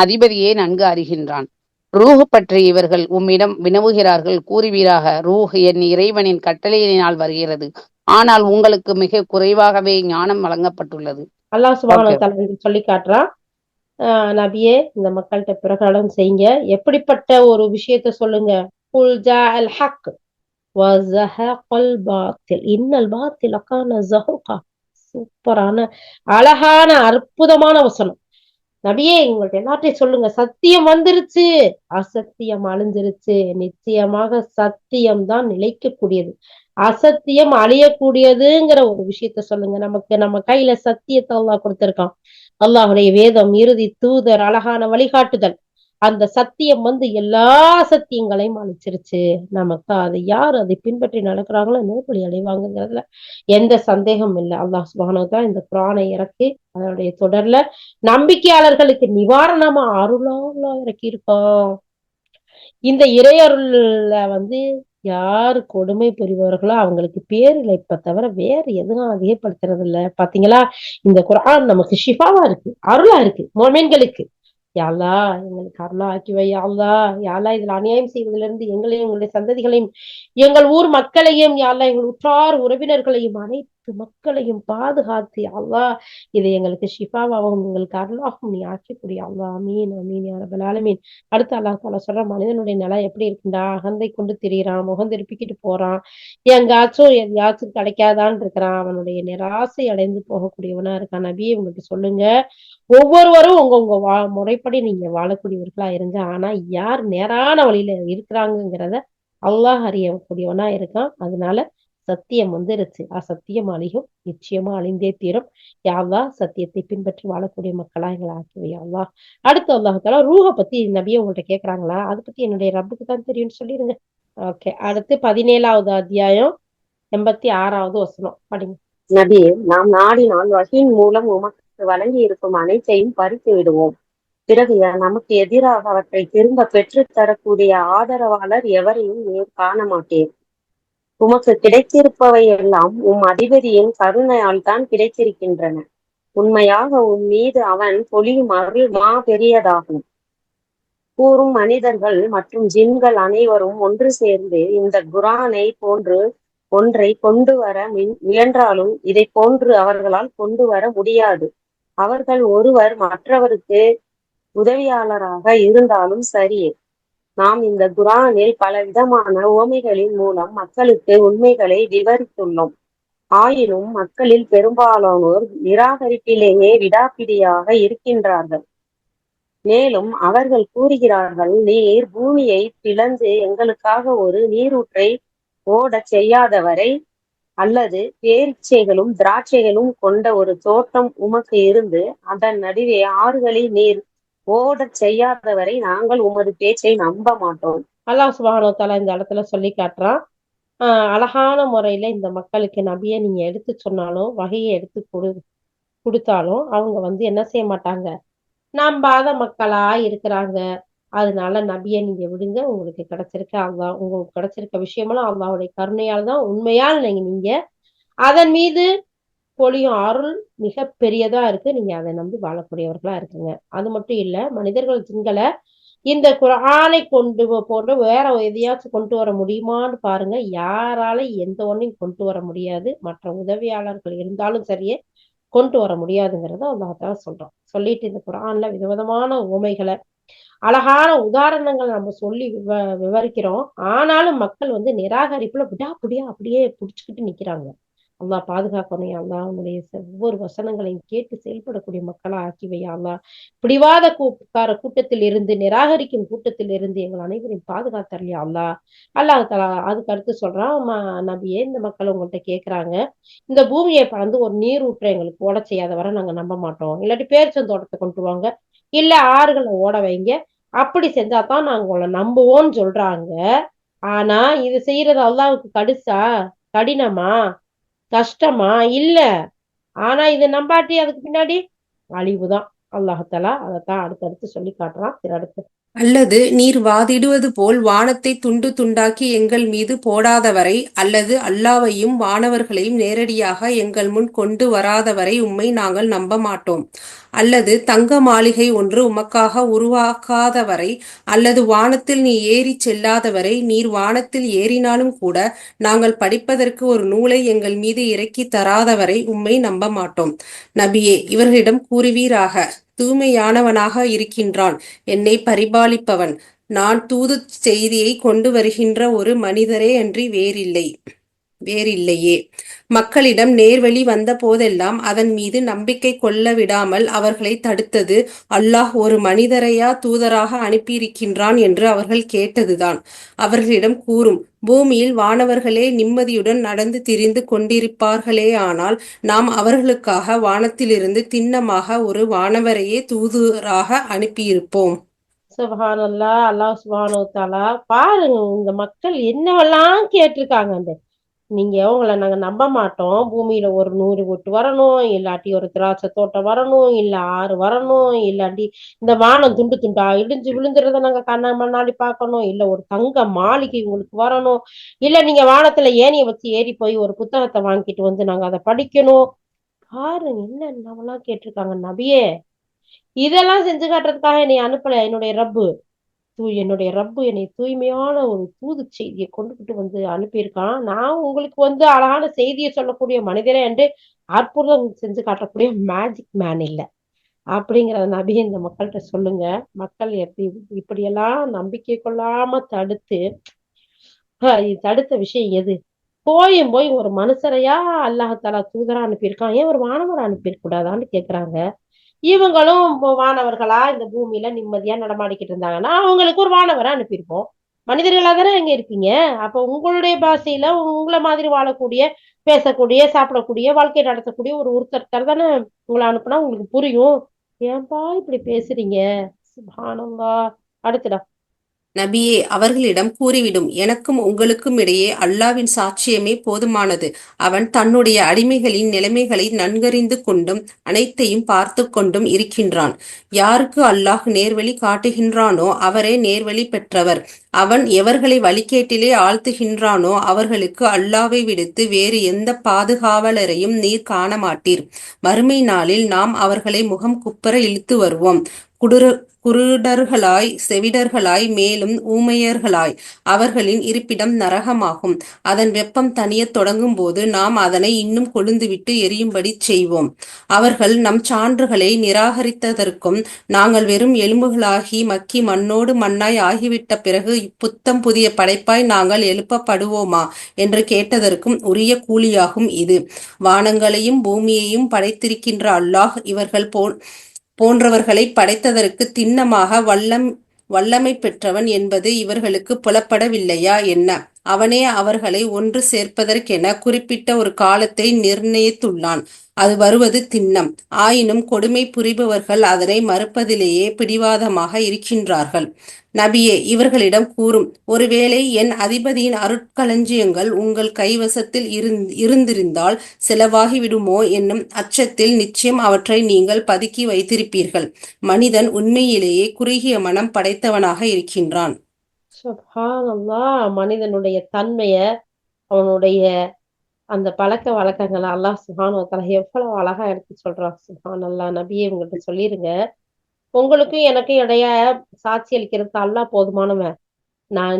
அதிபதியே நன்கு அறிகின்றான். ரூஹ் பற்றி இவர்கள் உம்மிடம் வினவுகிறார்கள். கூறுவீராக, ரூஹ் என் இறைவனின் கட்டளையினால் வருகிறது. ஆனால் உங்களுக்கு மிக குறைவாகவே ஞானம் வழங்கப்பட்டுள்ளது. அல்லாஹ் சுப்ஹானஹு வ தஆலா சொல்லி காட்டுறான், நபியே இந்த மக்கள்கிட்ட பிரகடனம் செய்யுங்க. எப்படிப்பட்ட ஒரு விஷயத்த சொல்லுங்க? குல் ஜாஅல் ஹக் வஸஹகல் பாத்தில் இன்னல் பாத்தில கான ஸஹூகா. சூப்பரான அழகான அற்புதமான வசனம். நபியே, உங்கள்ட்ட எல்லாத்தையும் சொல்லுங்க, சத்தியம் வந்துருச்சு, அசத்தியம் அழிஞ்சிருச்சு. நிச்சயமாக சத்தியம் தான் நிலைக்கக்கூடியது, அசத்தியம் அழியக்கூடியதுங்கிற ஒரு விஷயத்த சொல்லுங்க. நம்ம கையில சத்தியத்தை அல்லாஹ் கொடுத்திருக்கான். அல்லாஹுடைய வேதம், இறுதி தூதர், அழகான வழிகாட்டுதல். அந்த சத்தியம் வந்து எல்லா சத்தியங்களையும் அழிச்சிருச்சு. நமக்கு அதை யார் அதை பின்பற்றி நடக்கிறாங்களோ நோபலி அடைவாங்கிறதுல எந்த சந்தேகம் இல்லை. அல்லாஹ் சுப்ஹானஹு வ தஆலா இந்த குர்ஆனை இறக்கி அதனுடைய தொடர்ல நம்பிக்கையாளர்களுக்கு நிவாரணமா அருளால இறக்கி இருக்கோம். இந்த இறையருள்ல வந்து யாரு கொடுமை புரிபவர்களோ அவங்களுக்கு பேரிழைப்ப தவிர வேற எதுவும் அதிகப்படுத்துறது இல்ல. பாத்தீங்களா? இந்த குர்ஆன் நமக்கு ஷிஃபாவா இருக்கு, அருளா இருக்கு மோமின்களுக்கு. யா அல்லாஹ், எங்களுக்கு அருளா ஆக்கி வை யா அல்லாஹ். யா அல்லாஹ், இதுல அநியாயம் செய்வதிலிருந்து எங்களையும் எங்களுடைய சந்ததிகளையும் எங்கள் ஊர் மக்களையும் யா அல்லாஹ் எங்கள் உற்றார் உறவினர்களையும் அனைத்து மக்களையும் பாதுகாத்து யா அல்லாஹ் இதை எங்களுக்கு ஷிஃபாவாகவும் எங்களுக்கு அருளாகவும் நீ ஆக்கக்கூடிய அல்லாஹ். அமீன் அமீன் யா ரப்பல் ஆலமீன். அடுத்து அல்லாஹ் தஆலா சொல்ற, மனிதனுடைய நிலை எப்படி இருக்குண்டா, அகந்தை கொண்டு திரியிறான், முகம் திருப்பிக்கிட்டு போறான், எங்காச்சும் எதையாச்சும் கிடைக்காதான்னு இருக்கிறான், அவனுடைய நிராசை அடைந்து போகக்கூடியவனா இருக்கான். நபியே, உங்களுக்கு சொல்லுங்க, ஒவ்வொருவரும் உங்க முறைப்படி நீங்க வாழக்கூடியவர்களா இருங்க. ஆனா யார் நேரான வழியில இருக்கிறாங்கிறத அல்லாஹ் அறியக்கூடியவனா இருக்கான். அதனால சத்தியம் வந்துருச்சு, அசத்தியம் அழியும், நிச்சயமா அழிந்தே தீரும். யா அல்லாஹ், சத்தியத்தை பின்பற்றி வாழக்கூடிய மக்களா எங்களை ஆக்கிவை யா அல்லாஹ். அடுத்து அல்லாஹ் தஆலா ரூஹ பத்தி நபியை உங்கள்ட்ட கேக்குறாங்களா, அதை பத்தி என்னுடைய ரப்புக்கு தான் தெரியும்னு சொல்லிருங்க. ஓகே, அடுத்து 17வது அத்தியாயம் 86வது வசனம் படிங்க. நபியே, நாம் நாடினால் வஹீயின் மூலம் உமக்கு வழங்கி இருக்கும் அனைத்தையும் பறித்து விடுவோம். பிறகு நமக்கு எதிராக அவற்றை திரும்ப பெற்று தரக்கூடிய ஆதரவாளர் எவரையும் நீர் காண மாட்டேன். உமக்கு கிடைத்திருப்பவை எல்லாம் உம் அதிபதியின் கருணையால் தான் கிடைத்திருக்கின்றன. உண்மையாக உன் மீது அவன் பொழியும் அருள் பெரியதாகும். கூறும் மனிதர்கள் மற்றும் ஜின்கள் அனைவரும் ஒன்று சேர்ந்து இந்த குர்ஆனை போன்று ஒன்றை கொண்டு வர முயன்றாலும் இதை போன்று அவர்களால் கொண்டு வர முடியாது. அவர்கள் ஒருவர் மற்றவருக்கு உதவியாளராக இருந்தாலும் சரியே. நாம் இந்த குர்ஆனில் பல விதமான உவமைகளின் மூலம் மக்களுக்கு உண்மைகளை விவரித்துள்ளோம். ஆயினும் மக்களில் பெரும்பாலானோர் நிராகரிப்பிலேயே விடாப்பிடியாக இருக்கின்றார்கள். மேலும் அவர்கள் கூறுகிறார்கள், நீர் பூமியை பிளந்து எங்களுக்காக ஒரு நீரூற்றை ஓடச் செய்யாதவரை, அல்லது பேரீச்சைகளும் திராட்சைகளும் கொண்ட ஒரு தோட்டம் உமக்கு இருந்து அதன் நடுவே ஆறுகளில் நீர் ஓடச் செய்யாதவரை நாங்கள் உமது பேச்சை நம்ப மாட்டோம். அல்லாஹ் சுப்ஹானஹு வ தஆலா இந்த இடத்துல சொல்லி காட்டுறான், அழகான முறையில இந்த மக்களுக்கு நபியை நீங்க எடுத்து சொன்னாலும் வகையை எடுத்து கொடு. கொடுத்தாலும் அவங்க வந்து என்ன செய்ய மாட்டாங்க, நம்பாத மக்களா இருக்கிறாங்க. அதனால நபியை நீங்க விடுங்க. உங்களுக்கு கிடைச்சிருக்க அல்லாஹ் உங்களுக்கு கிடைச்சிருக்க விஷயமெல்லாம் அல்லாஹ்வுடைய கருணையால் தான். உண்மையால் நீங்க அதன் மீது பொழியும் அருள் மிக பெரியதா இருக்கு. நீங்க அதை நம்பி வாழக்கூடியவர்களா இருக்குங்க. அது மட்டும் இல்ல, மனிதர்கள் ஜின்களை இந்த குர்ஆனை போன்று வேற எதையாச்சும் கொண்டு வர முடியுமான்னு பாருங்க. யாரால எந்த ஒண்ணையும் கொண்டு வர முடியாது. மற்ற உதவியாளர்கள் இருந்தாலும் சரியே கொண்டு வர முடியாதுங்கிறத அல்லாஹ் தஆலா சொல்றான். சொல்லிட்டு இந்த குர்ஆன்ல விதவிதமான உவமைகளை, அழகான உதாரணங்கள் நம்ம சொல்லி விவரிக்கிறோம். ஆனாலும் மக்கள் வந்து நிராகரிப்புல விடாப்பிடியா அப்படியே புடிச்சுக்கிட்டு நிக்கிறாங்க. அல்லாஹ் பாதுகாக்கணும் யா அல்லாஹ். உன்னுடைய ஒவ்வொரு வசனங்களையும் கேட்டு செயல்படக்கூடிய மக்களா ஆக்கி வை யா அல்லாஹ். பிடிவாத கூட்டத்தில் இருந்து, நிராகரிக்கும் கூட்டத்தில் இருந்து எங்கள் அனைவரையும் பாதுகாத்தரல் யா அல்லாஹ். அல்லாஹ் தஆலா அதுக்கு அடுத்து சொல்றான், நபியே இந்த மக்கள் உங்கள்கிட்ட கேக்குறாங்க, இந்த பூமியை பறந்து ஒரு நீரூற்றை எங்களுக்கு ஓட செய்யாத வரை நாங்க நம்ப மாட்டோம். இல்லாட்டி பேரிச்சந்தோட்டத்தை கொண்டு வாங்க, இல்ல ஆறுகளை ஓட வைங்க, அப்படி செஞ்சாதான் நாங்க உங்களை நம்புவோம்னு சொல்றாங்க. ஆனா இது செய்யறது அல்லாஹ்வுக்கு கடினமா, கஷ்டமா? இல்ல. ஆனா இது நம்பாட்டி அதுக்கு பின்னாடி அழிவுதான். அல்லாஹ் தஆலா அதைத்தான் அடுத்தடுத்து சொல்லி காட்டுறான். அடுத்து அல்லது நீர் வாதிடுவது போல் வானத்தை துண்டு துண்டாக்கி எங்கள் மீது போடாதவரை, அல்லது அல்லாவையும் வானவர்களையும் நேரடியாக எங்கள் முன் கொண்டு வராதவரை உம்மை நாங்கள் நம்ப மாட்டோம். அல்லது தங்க மாளிகை ஒன்று உமக்காக உருவாக்காதவரை, அல்லது வானத்தில் நீ ஏறிச் செல்லாதவரை, நீர் வானத்தில் ஏறினாலும் கூட நாங்கள் படிப்பதற்கு ஒரு நூலை எங்கள் மீது இறக்கி தராதவரை உம்மை நம்ப மாட்டோம். நபியே, இவர்களிடம் கூறுவீராக, தூய்மையானவனாக இருக்கின்றான் என்னை பரிபாலிப்பவன். நான் தூது செய்தியை கொண்டு வருகின்ற ஒரு மனிதரே அன்றி வேறில்லையே. மக்களிடம் நேர்வழி வந்த போதெல்லாம் அதன் மீது நம்பிக்கை கொள்ள விடாமல் அவர்களை தடுத்தது அல்லாஹ் ஒரு மனிதரையா தூதராக அனுப்பியிருக்கின்றான் என்று அவர்கள் கேட்டதுதான். அவர்களிடம் கூறும், பூமியில் வானவர்களே நிம்மதியுடன் நடந்து திரிந்து கொண்டிருப்பார்களேயானால் நாம் அவர்களுக்காக வானத்திலிருந்து திண்ணமாக ஒரு வானவரையே தூதராக அனுப்பியிருப்போம். சுப்ஹானல்லாஹ். அல்லாஹ் சுப்ஹானஹு தஆலா பாருங்க, இந்த மக்கள் என்னவெல்லாம் கேட்டிருக்காங்க. நீங்க உங்களை நாங்க நம்ப மாட்டோம். பூமியில ஒரு 100 வீட்டு வரணும், இல்லாட்டி ஒரு திராட்சை தோட்டம் வரணும், இல்ல ஆறு வரணும், இல்லாட்டி இந்த வானம் துண்டு துண்டா இடிஞ்சு விழுந்துறத நாங்க கண்ண முன்னாடி பார்க்கணும், இல்ல ஒரு தங்க மாளிகை உங்களுக்கு வரணும், இல்ல நீங்க வானத்துல ஏணியை வச்சு ஏறி போய் ஒரு புத்தகத்தை வாங்கிட்டு வந்து நாங்க அதை படிக்கணும். பாருங்க என்னென்னவெல்லாம் கேட்டிருக்காங்க. நபியே, இதெல்லாம் செஞ்சு காட்டுறதுக்காக என்னை அனுப்பல என்னுடைய ரப்பு என்னை தூய்மையான ஒரு தூது செய்தியை கொண்டுகிட்டு வந்து அனுப்பியிருக்கான். நான் உங்களுக்கு வந்து அழகான செய்தியை சொல்லக்கூடிய மனிதரே என்று அற்புதம் செஞ்சு காட்டக்கூடிய மேஜிக் மேன் இல்ல அப்படிங்கிறத நபி இந்த மக்கள்கிட்ட சொல்லுங்க. மக்கள் இப்படியெல்லாம் நம்பிக்கை கொள்ளாம தடுத்த விஷயம் எது? போய் ஒரு மனுஷரையா அல்லாஹ் தஆலா தூதரா அனுப்பியிருக்கான், ஏன் ஒரு வானவரை அனுப்பியிருக்க கூடாதான்னு கேக்குறாங்க. இவங்களும் வானவர்களா இந்த பூமியில நிம்மதியா நடமாடிக்கிட்டு இருந்தாங்கன்னா அவங்களுக்கு ஒரு வானவரை அனுப்பியிருப்போம். மனிதர்களா தானே எங்க இருப்பீங்க. அப்ப உங்களுடைய பாஷையில உங்களை மாதிரி வாழக்கூடிய, பேசக்கூடிய, சாப்பிடக்கூடிய, வாழ்க்கை நடத்தக்கூடிய ஒரு ஒருத்தர் தானே உங்களை அனுப்புனா உங்களுக்கு புரியும். ஏன்பா இப்படி பேசுறீங்க? சுப்ஹானல்லாஹ். அடுத்துடா. நபியே, அவர்களிடம் கூறிவிடும், எனக்கும் உங்களுக்கும் இடையே அல்லாவின் சாட்சியமே போதுமானது. அவன் தன்னுடைய அடிமைகளின் நிலைமைகளை நன்கறிந்து கொண்டும் அனைத்தையும் பார்த்து கொண்டும் இருக்கின்றான். யாருக்கு அல்லாஹ் நேர்வழி காட்டுகின்றானோ அவரே நேர்வழி பெற்றவர். அவன் எவர்களை வழிகேட்டிலே ஆழ்த்துகின்றானோ அவர்களுக்கு அல்லாவை விடுத்து வேறு எந்த பாதுகாவலரையும் நீர் காண மாட்டீர். மறுமை நாளில் நாம் அவர்களை முகம் குப்புற இழுத்து வருவோம். குருடர்களாய், செவிடர்களாய், மேலும் ஊமையர்களாய். அவர்களின் இருப்பிடம் நரகமாகும். அதன் வெப்பம் தணியத் தொடங்கும் போது நாம் அதனை இன்னும் கொழுந்துவிட்டு எரியும்படி செய்வோம். அவர்கள் நம் சான்றுகளை நிராகரித்ததற்கும், நாங்கள் வெறும் எலும்புகளாகி மக்கி மண்ணோடு மண்ணாய் ஆகிவிட்ட பிறகு புத்தம் புதிய படைப்பாய் நாங்கள் எழுப்பப்படுவோமா என்று கேட்டதற்கும் உரிய கூலியாகும் இது. வானங்களையும் பூமியையும் படைத்திருக்கின்ற அல்லாஹ் இவர்கள் போன்றவர்களை படைத்ததற்கு திண்ணமாக வல்லமை பெற்றவன் என்பது இவர்களுக்கு புலப்படவில்லையா என்ன? அவனே அவர்களை ஒன்று சேர்ப்பதற்கென குறிப்பிட்ட ஒரு காலத்தை நிர்ணயித்துள்ளான். அது வருவது திண்ணம். ஆயினும் கொடுமை புரிபவர்கள் அதனை மறுப்பதிலேயே பிடிவாதமாக இருக்கின்றார்கள். நபியே, இவர்களிடம் கூறும், ஒருவேளை என் அதிபதியின் அருட்களஞ்சியங்கள் உங்கள் கைவசத்தில் இருந்திருந்தால் செலவாகிவிடுமோ என்னும் அச்சத்தில் நிச்சயம் அவற்றை நீங்கள் பதுக்கி வைத்திருப்பீர்கள். மனிதன் உண்மையிலேயே குறுகிய மனம் படைத்தவனாக இருக்கின்றான். சுப்ஹானல்லாஹ். மனிதனுடைய தன்மைய, அவனுடைய அந்த பழக்க வழக்கங்களை அல்லாஹ் சுப்ஹானஹு வ தஆலா எவ்வளவு அழகா எடுத்து சொல்றான். சுப்ஹானல்லாஹ். நபியே, உங்கள்கிட்ட சொல்லிருங்க, உங்களுக்கும் எனக்கும் இடைய சாட்சி அளிக்கிறதுக்கு அல்லாஹ் போதுமானவன்.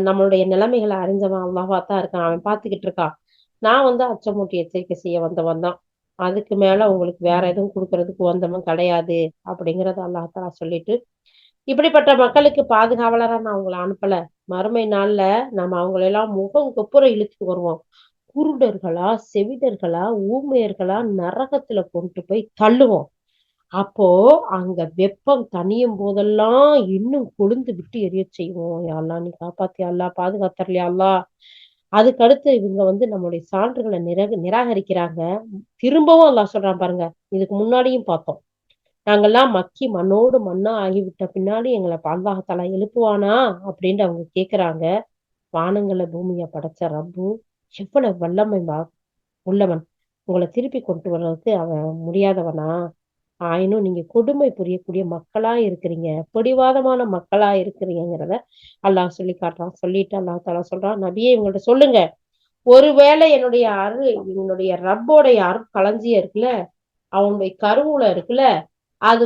நம்மளுடைய நிலைமைகளை அறிஞ்சவன் அல்லாஹ்வா தான் இருக்கான். அவன் பார்த்துக்கிட்டு இருக்கான். நான் அச்சமூட்டி எச்சரிக்கை செய்ய வந்தவன் தான். அதுக்கு மேல உங்களுக்கு வேற எதுவும் கொடுக்கறதுக்கு வந்தவன் கிடையாது அப்படிங்கறத அல்லாஹ் தஆலா சொல்லிட்டு, இப்படிப்பட்ட மக்களுக்கு பாதுகாவலரா நான் உங்களை அனுப்பல. மறுமை நாள்ல நம்ம அவங்களெல்லாம் முகம் கொப்புற இழுத்துட்டு வருவோம். குருடர்களா, செவிடர்களா, ஊமையர்களா நரகத்துல கொண்டு போய் தள்ளுவோம். அப்போ அங்க வெப்பம் தணியும் போதெல்லாம் இன்னும் கொழுந்து விட்டு எரிய செய்வோம். யா அல்லாஹ், நீ காப்பாத்தி அல்லா, பாதுகாத்தரலையா அல்லா. அதுக்கடுத்து இவங்க நம்மளுடைய சான்றுகளை நிராகரிக்கிறாங்க. திரும்பவும் அல்லாஹ் சொல்றான் பாருங்க. இதுக்கு முன்னாடியும் பார்த்தோம். நாங்கெல்லாம் மக்கி மண்ணோடு மண்ணா ஆகிவிட்ட பின்னாடி எங்களை அல்லாஹ் தஆலா எழுப்புவானா அப்படின்னு அவங்க கேக்குறாங்க. வானங்களை பூமியை படைச்ச ரப்பு எவ்வளவு வல்லமை உள்ளவன். உங்களை திருப்பி கொண்டு வர்றதுக்கு அவன் முடியாதவனா? ஆயினும் நீங்க கொடுமை புரியக்கூடிய மக்களா இருக்கிறீங்க, பிடிவாதமான மக்களா இருக்கிறீங்கிறத அல்லாஹ் சொல்லி காட்டுறான். சொல்லிட்டு அல்லாஹ் தஆலா சொல்றான், நபியே, இவங்கள்ட்ட சொல்லுங்க, ஒருவேளை என்னுடைய ரப்போடைய அருட்களஞ்சியம் இருக்குல்ல, அவனுடைய கருவூல இருக்குல்ல, அது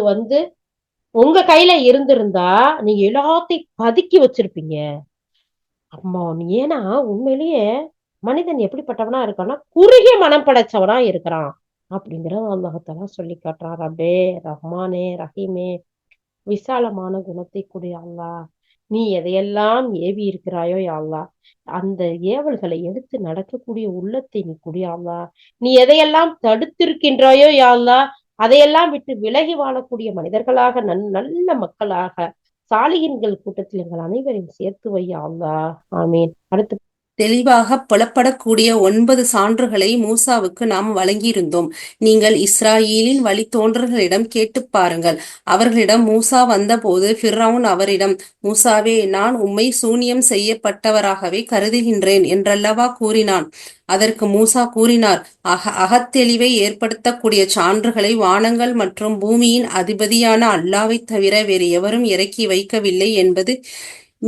உங்க கையில இருந்திருந்தா நீங்க எல்லாத்தையும் பதுக்கி வச்சிருப்பீங்க. அம்மா, ஏன்னா உண்மையிலேயே மனிதன் எப்படிப்பட்டவனா இருக்கான்னா, குறுகிய மனம் படைச்சவனா இருக்கிறான் அப்படிங்கிறத அல்லாஹ் தஆலா சொல்லி காட்டுறான். ரப்பே, ரஹ்மானே, ரஹீமே, விசாலமான குணத்தை கூடிய அல்லாஹ், நீ எதையெல்லாம் ஏவி இருக்கிறாயோ யா அல்லாஹ், அந்த ஏவல்களை எடுத்து நடக்கக்கூடிய உள்ளத்தை நீ கூடிய அல்லாஹ், நீ எதையெல்லாம் தடுத்திருக்கின்றாயோ யா அல்லாஹ், அதையெல்லாம் விட்டு விலகி வாழக்கூடிய மனிதர்களாக, நல்ல மக்களாக, சாலிகின்கள் கூட்டத்தில் எங்கள் அனைவரையும் சேர்த்து வையா அல்லாஹ். ஆமீன். அடுத்து தெளிவாக புலப்படக்கூடிய 9 சான்றுகளை மூசாவுக்கு நாம் வழங்கியிருந்தோம். நீங்கள் இஸ்ராயீலின் வழித்தோன்றல்களிடம் கேட்டுப் பாருங்கள். அவர்களிடம் மூசா வந்தபோது ஃபிர்அவுன் அவரிடம், மூசாவே, நான் உம்மை சூனியம் செய்யப்பட்டவராகவே கருதுகின்றேன் என்றல்லவா கூறினான். அதற்கு மூசா கூறினார், அகத்தெளிவை ஏற்படுத்தக்கூடிய சான்றுகளை வானங்கள் மற்றும் பூமியின் அதிபதியான அல்லாஹ்வைத் தவிர வேறு எவரும் இறக்கி வைக்கவில்லை என்பது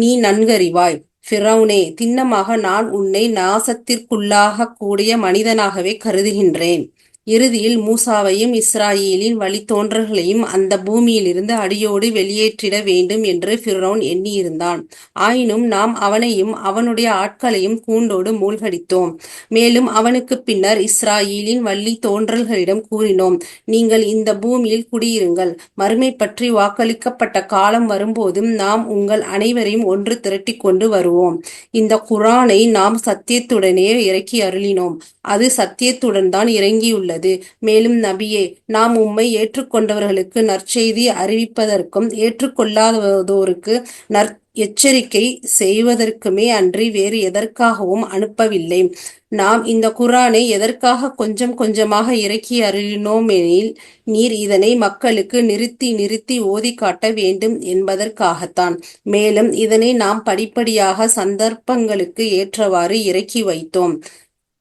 நீ நன்கறிவாய். ஃபிர்அவுனே, திண்ணமாக நான் உன்னை நாசத்திற்குள்ளாகக் கூடிய மனிதனாகவே கருதுகின்றேன். இறுதியில் மூசாவையும் இஸ்ராயீலின் வழித்தோன்றல்களையும் அந்த பூமியிலிருந்து அடியோடு வெளியேற்றிட வேண்டும் என்று ஃபிர்அவுன் எண்ணியிருந்தான். ஆயினும் நாம் அவனையும் அவனுடைய ஆட்களையும் கூண்டோடு மூழ்கடித்தோம். மேலும் அவனுக்கு பின்னர் இஸ்ராயீலின் வழித்தோன்றல்களிடம் கூறினோம், நீங்கள் இந்த பூமியில் குடியிருங்கள். மறுமை பற்றி வாக்களிக்கப்பட்ட காலம் வரும்போதும் நாம் உங்கள் அனைவரையும் ஒன்று திரட்டி கொண்டு வருவோம். இந்த குர்ஆனை நாம் சத்தியத்துடனே இறக்கி அருளினோம். அது சத்தியத்துடன் தான் இறங்கியுள்ளது. மேலும் நபியே, நாம் உம்மை ஏற்றுக்கொண்டவர்களுக்கு நற்செய்தி அறிவிப்பதற்கும் ஏற்றுக்கொள்ளாதோருக்கு எச்சரிக்கை செய்வதற்குமே அன்றி வேறு எதற்காகவும் அனுப்பவில்லை. நாம் இந்த குர்ஆனை எதற்காக கொஞ்சம் கொஞ்சமாக இறக்கி அருளினோமெனில், நீர் இதனை மக்களுக்கு நிறுத்தி நிறுத்தி ஓதி காட்ட வேண்டும் என்பதற்காகத்தான். மேலும் இதனை நாம் படிப்படியாக சந்தர்ப்பங்களுக்கு ஏற்றவாறு இறக்கி வைத்தோம்.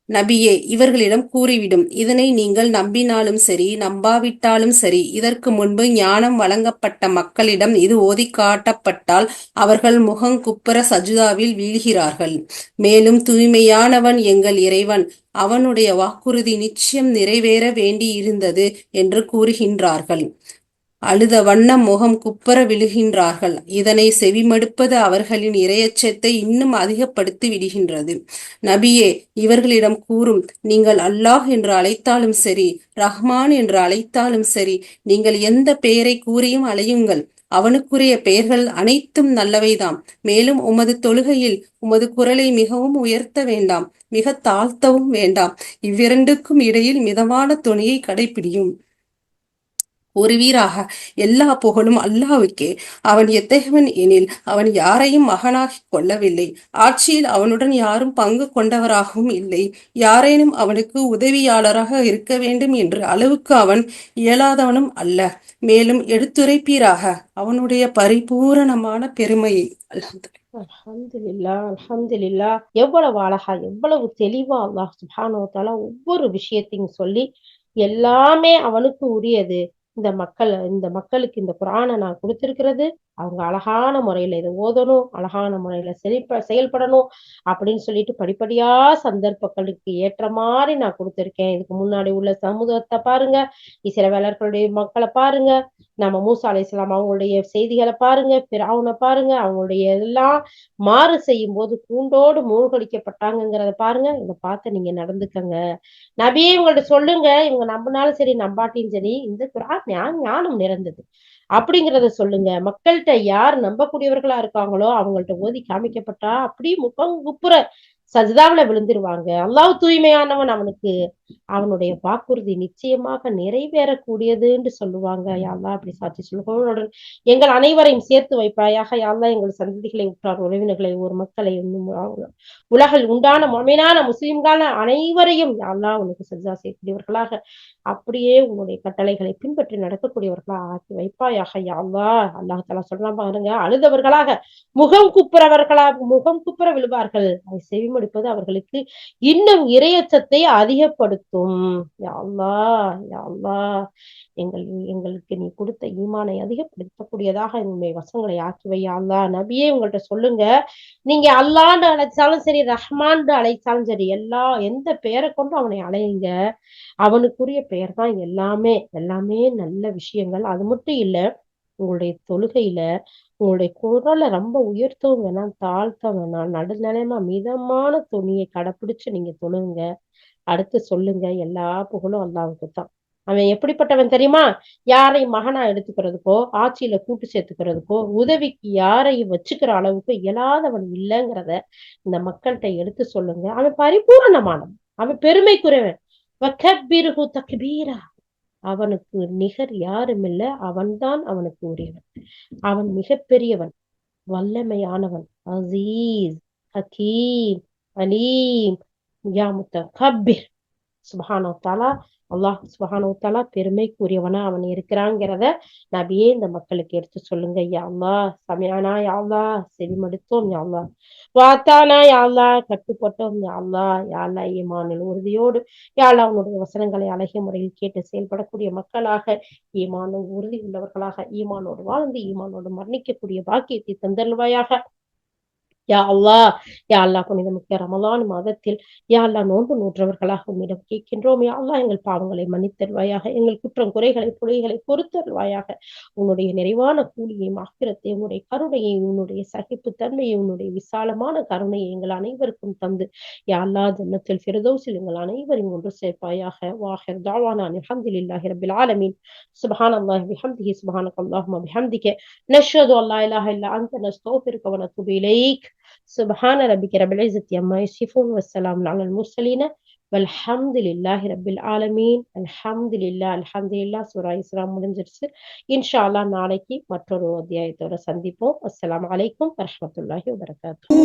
நபியே, இவர்களிடம் கூறிவிடும், இதனை நீங்கள் நம்பினாலும் சரி, நம்பாவிட்டாலும் சரி, இதற்கு முன்பு ஞானம் வழங்கப்பட்ட மக்களிடம் இது ஓதி காட்டப்பட்டால் அவர்கள் முகங்குப்புற சஜுதாவில் வீழ்கிறார்கள். மேலும் தூய்மையானவன் எங்கள் இறைவன், அவனுடைய வாக்குறுதி நிச்சயம் நிறைவேற வேண்டி இருந்தது என்று கூறுகின்றார்கள். அழுத வண்ணம் முகம் குப்புற விழுகின்றார்கள். இதனை செவிமடுப்பது அவர்களின் இரையச்சத்தை இன்னும் அதிகப்படுத்தி விடுகின்றது. நபியே, இவர்களிடம் கூறும், நீங்கள் அல்லாஹ் என்று அழைத்தாலும் சரி, ரஹ்மான் என்று அழைத்தாலும் சரி, நீங்கள் எந்த பெயரை கூறியும் அழையுங்கள். அவனுக்குரிய பெயர்கள் அனைத்தும் நல்லவைதாம். மேலும் உமது தொழுகையில் உமது குரலை மிகவும் உயர்த்த வேண்டாம், மிக தாழ்த்தவும் வேண்டாம். இவ்விரண்டுக்கும் இடையில் மிதமான தொனியை கடைபிடியும். ஒருவீராக. எல்லா புகழும் அல்லாஹ்வுக்கே. அவன் எத்தகையவன் எனில் அவன் யாரையும் மகனாகிக் கொள்ளவில்லை. ஆட்சியில் அவனுடன் யாரும் பங்கு கொண்டவராகவும் இல்லை. யாரேனும் அவனுக்கு உதவியாளராக இருக்க வேண்டும் என்ற அளவுக்கு அவன் இயலாதவனும் அல்ல. மேலும் எடுத்துரைப்பீராக அவனுடைய பரிபூரணமான பெருமையை. அல்ஹம்துலில்லாஹ், அல்ஹம்துலில்லாஹ். எவ்வளவு அழகா, எவ்வளவு தெளிவா அல்லாஹ் சுப்ஹானஹு வ தஆலா ஒவ்வொரு விஷயத்தையும் சொல்லி எல்லாமே அவனுக்கு உரியது. இந்த மக்களுக்கு இந்த குர்ஆனை நான் கொடுத்திருக்கிறது, அவங்க அழகான முறையில இதை ஓதணும், அழகான முறையில செயல்படணும் அப்படின்னு சொல்லிட்டு படிப்படியா சந்தர்ப்பங்களுக்கு ஏற்ற மாதிரி நான் கொடுத்திருக்கேன். இதுக்கு முன்னாடி உள்ள சமூகத்தை பாருங்க, இஸ்ரவேலர்களுடைய மக்களை பாருங்க, நம்ம மூசா அலைஹிஸ்ஸலாம் அவங்களுடைய செய்திகளை பாருங்க, பிர்அவுனை பாருங்க, அவங்களுடைய எல்லாம் மாறு செய்யும் போது கூண்டோடு மூழ்கடிக்கப்பட்டாங்கிறத பாருங்க. இதை பார்த்து நீங்க நடந்துக்கங்க. நபியே இவங்கள்ட்ட சொல்லுங்க, இவங்க நம்பினாலும் சரி நம்பாட்டியும் சரி இந்த குர்ஆன் ஞானம் நிறைந்தது அப்படிங்கிறத சொல்லுங்க. மக்கள்கிட்ட யார் நம்பக்கூடியவர்களா இருக்காங்களோ அவங்கள்ட்ட ஓதி காமிக்கப்பட்டா அப்படியே முகம் குப்புற சஜ்தாவுல விழுந்துருவாங்க. அல்லாஹ் தூய்மையானவன், அவனுடைய வாக்குறுதி நிச்சயமாக நிறைவேறக்கூடியதுன்னு சொல்லுவாங்க. யா அல்லாஹ் அப்படி சாட்சி சொல்லுவோம். எங்கள் அனைவரையும் சேர்த்து வைப்பாயாக. யா அல்லாஹ் எங்கள் சந்ததிகளை, உற்றார் உறவினர்களை, ஒரு மக்களை, உலகில் உண்டான முஃமினான முஸ்லிம்கான அனைவரையும் யா அல்லாஹ் உனக்கு சஜ்தா செய்யக்கூடியவர்களாக, அப்படியே உன்னுடைய கட்டளைகளை பின்பற்றி நடக்கக்கூடியவர்களாக ஆக்கி வைப்பாயாக. யா அல்லாஹ். அல்லாஹ் தஆலா சொல்றான் பாருங்க, அழுதவர்களாக முகம் குப்புற விழுவார்கள். அதை செவிமடுப்பது அவர்களுக்கு இன்னும் இரையச்சத்தை அதிகப்படுத்தும். யா அல்லாஹ், யா அல்லாஹ். எங்களுக்கு நீ கொடுத்த ஈமானை அதிகப்படுத்தக்கூடியதாக என்னுடைய வசங்களை ஆக்கி வை. யா அல்லாஹ். நபியே உங்கள்ட்ட சொல்லுங்க, நீங்க அல்லாஹ்னு அழைச்சாலும் சரி, ரஹ்மான்னு அழைச்சாலும் சரி, எந்த பெயரை கொண்டு அவனை அழையுங்க, அவனுக்குரிய பெயர் தான் எல்லாமே. எல்லாமே நல்ல விஷயங்கள். அது மட்டும் இல்ல, உங்களுடைய தொழுகையில உங்களுடைய குரலை ரொம்ப உயர்த்தவும் வேணாம், தாழ்த்த வேணாம், நடுநிலைமா மிதமான துணியை கடைப்பிடிச்சு நீங்க தொழுங்க. அடுத்து சொல்லுங்க, எல்லா புகழும் அல்லாஹ்வுக்கு தான். அவன் எப்படிப்பட்டவன் தெரியுமா? யாரையும் மகனா எடுத்துக்கிறதுக்கோ, ஆட்சியில கூட்டு சேர்த்துக்கிறதுக்கோ, உதவிக்கு யாரையும் வச்சுக்கிற அளவுக்கு இயலாதவன் இல்லைங்கிறத இந்த மக்கள்கிட்ட எடுத்து சொல்லுங்க. அவன் பரிபூரணமானவன், அவன் பெருமைக்குரியவன். வக்கப்பிருஹு தக்பீரா. அவனுக்கு நிகர் யாரும் இல்ல, அவன்தான் அவனுக்கு உரியவன். அவன் மிகப்பெரியவன், வல்லமையானவன், அசீஸ், ஹக்கீம், அலீம், யா முத்தகப்பிர். சுப்ஹானஹு வ தஆலா, அல்லாஹ் சுப்ஹானஹு வ தஆலா பெருமைக்குரியவனா அவன் இருக்கிறாங்கிறத நபியே இந்த மக்களுக்கு எடுத்து சொல்லுங்க. யா அல்லாஹ். சமிஅனா யா அல்லாஹ், செவிமடுத்தோம் யா அல்லாஹ். வாத்தானா யா அல்லாஹ், கட்டுப்பட்டோம் யா அல்லாஹ். யா அல்லாஹ், ஈமானில் உறுதியோடு யா அல்லாஹ் உன்னுடைய வசனங்களை அழகிய முறையில் கேட்டு செயல்படக்கூடிய மக்களாக, ஈமானும் உறுதி உள்ளவர்களாக, ஈமானோடு வாழ்ந்து ஈமானோடு மரணிக்கக்கூடிய பாக்கியத்தை தந்தல்வாயாக. யா அல்லாஹ். யா அல்லாஹ், புனிதமிக்க ரமலான் மாதத்தில் யா அல்லாஹ் நோன்பு நூற்றவர்களாக உன்னிடம் கேட்கின்றோம். யா அல்லாஹ், எங்கள் பாவங்களை மன்னித்தருள்வாயாக, எங்கள் குற்றம் குறைகளை புலிகளை பொறுத்தருள்வாயாக. உன்னுடைய நிறைவான கூலியை, ஆகிரத்தை, உன்னுடைய கருணையை, உன்னுடைய சகிப்பு தன்மையை, உன்னுடைய விசாலமான கருணையை எங்கள் அனைவருக்கும் தந்து யா அல்லாஹ் ஜன்னத்துல் ஃபிர்தௌஸில் எங்கள் அனைவரையும் ஒன்று சேர்ப்பாயாக. வாஹிர் தாவானா அல்ஹம்துலில்லாஹி ரப்பில் ஆலமீன். சுப்ஹானல்லாஹி பிஹம்திஹி, சுப்ஹானக்கல்லாஹும்ம பிஹம்திக, நஷ்ஹது அல்லா இலாஹ இல்லா அன்த, நஸ்தக்ஃபிருக வ நத்தூபு இலைக். சுப்ஹான ரப்பிக ரப்பில் இஸ்ஸத்தி அம்மா யசிஃபூன், வஸ்ஸலாமுன் அலல் முர்ஸலீன், வல்ஹம்துலில்லாஹி ரப்பில் ஆலமீன். அல்ஹம்துலில்லாஹ், அல்ஹம்துலில்லாஹ். சூரா இஸ்ரா முடிஞ்சிருச்சு. இன்ஷா அல்லாஹ் நாளைக்கு மற்றொரு அத்தியாயத்தோட சந்திப்போம். அஸ்ஸலாமு அலைக்கும் வரஹ்மத்துல்லாஹி வபரகாத்துஹு.